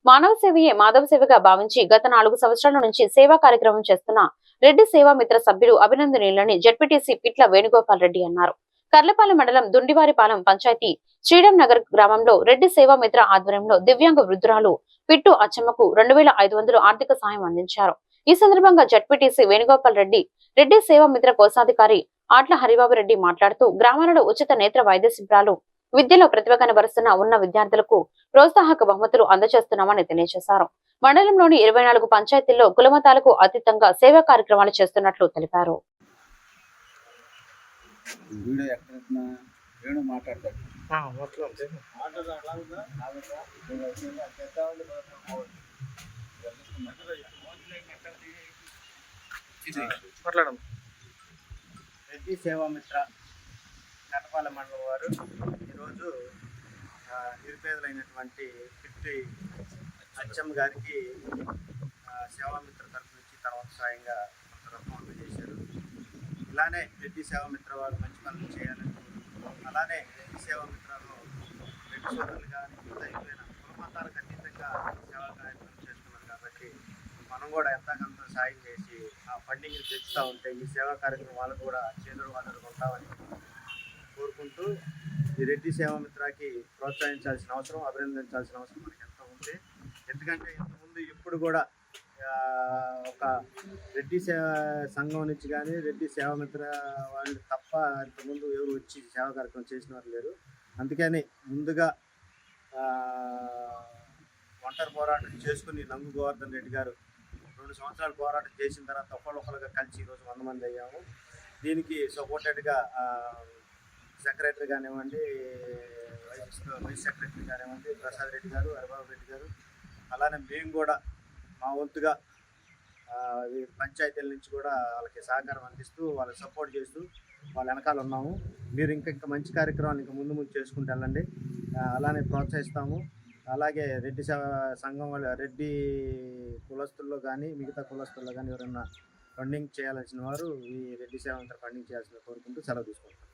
మానవ సేవయే మాధవ సేవగా భావించి గత 4 సంవత్సరాల నుంచి సేవా కార్యక్రమం చేస్తున్న రెడ్డి సేవా మిత్ర సభ్యులు అభినందనీయులని జెడ్పీటీసీ పిట్ల వేణుగోపాల్ రెడ్డి అన్నారు. కర్లపాలెం మండలం దుండివారిపాలెం పంచాయతీ శ్రీరామ్ నగర్ గ్రామంలో రెడ్డి సేవా మిత్ర ఆధ్వర్యంలో దివ్యాంగ వృద్ధురాలు పిట్టు అచ్చమ్మకు 2500 ఆర్థిక సాయం అందించారు. ఈ సందర్భంగా జెడ్పీటీసీ వేణుగోపాల్ రెడ్డి, రెడ్డి సేవా మిత్ర కోశాధికారి ఆట్ల హరిబాబు రెడ్డి మాట్లాడుతూ గ్రామాలలో ఉచిత నేత్ర వైద్య శిబిరాలు, విద్యలో ప్రతిభ కనబరుస్తున్న ఉన్న విద్యార్థులకు ప్రోత్సాహక బహుమతులు అందజేస్తున్నామని తెలియజేశారు. మండలంలోని 24 పంచాయతీల్లో కులమతాలకు అతీతంగా సేవా కార్యక్రమాలు చేస్తున్నట్లు తెలిపారు. రెడ్డి సేవామిత్ర కర్లపాలెం మండలం వారు ఈరోజు నిరుపేదలైనటువంటి పిట్టి అచ్చమ్మ గారికి సేవామిత్ర తరఫు నుంచి తర్వాత సాయంగా కొంత రకం అందజేశారు. ఇలానే రెడ్డి సేవామిత్ర వారు మంచి పనులు చేయాలని, అలానే రెడ్డి సేవామిత్రలో రెడ్డి సోదరులు కానీ అయిపోయిన కులమతాలకు అతీతంగా సేవా కార్యక్రమం చేస్తున్నారు కాబట్టి మనం కూడా ఎంతకంత సాయం చేసి ఆ ఫండింగ్ని పెంచుతూ ఉంటే ఈ సేవా కార్యక్రమాలు కూడా చేదురు వాళ్ళు ఉంటామని కోరుకుంటూ ఈ రెడ్డి సేవామిత్రకి ప్రోత్సహించాల్సిన అవసరం, అభినందించాల్సిన అవసరం మనకి ఎంతో ఉంది. ఎందుకంటే ఇంతకుముందు ఎప్పుడు కూడా ఒక రెడ్డి సంఘం నుంచి కానీ రెడ్డి సేవామిత్ర వాళ్ళు తప్ప ఇంతకుముందు ఎవరు వచ్చి సేవా కార్యక్రమం చేసిన వారు లేరు. అందుకని ముందుగా ఒంటరి పోరాటం చేసుకుని నంగు గోవర్ధన్ రెడ్డి గారు 2 సంవత్సరాలు పోరాటం చేసిన తర్వాత ఒకళ్ళొకరుగా కలిసి ఈరోజు 100 మంది అయ్యాము. దీనికి సపోర్టెడ్గా సెక్రటరీ కానివ్వండి, వైస్ సెక్రటరీ కానివ్వండి ప్రసాద్ రెడ్డి గారు, హరిబాబు రెడ్డి గారు, అలానే మేము కూడా మా వంతుగా పంచాయతీల నుంచి కూడా వాళ్ళకి సహకారం అందిస్తూ వాళ్ళకి సపోర్ట్ చేస్తూ వాళ్ళ వెనకాల ఉన్నాము. మీరు ఇంకా మంచి కార్యక్రమాలు ఇంకా ముందు చేసుకుంటూ వెళ్ళండి, అలానే ప్రోత్సహిస్తాము. అలాగే రెడ్డి సంఘం వాళ్ళు రెడ్డి కులస్తుల్లో కానీ మిగతా కులస్తుల్లో కానీ ఎవరైనా ఫండింగ్ చేయాల్సిన వారు ఈ రెడ్డి సేవ ఫండింగ్ చేయాల్సిన కోరుకుంటూ సెలవు తీసుకుంటాం.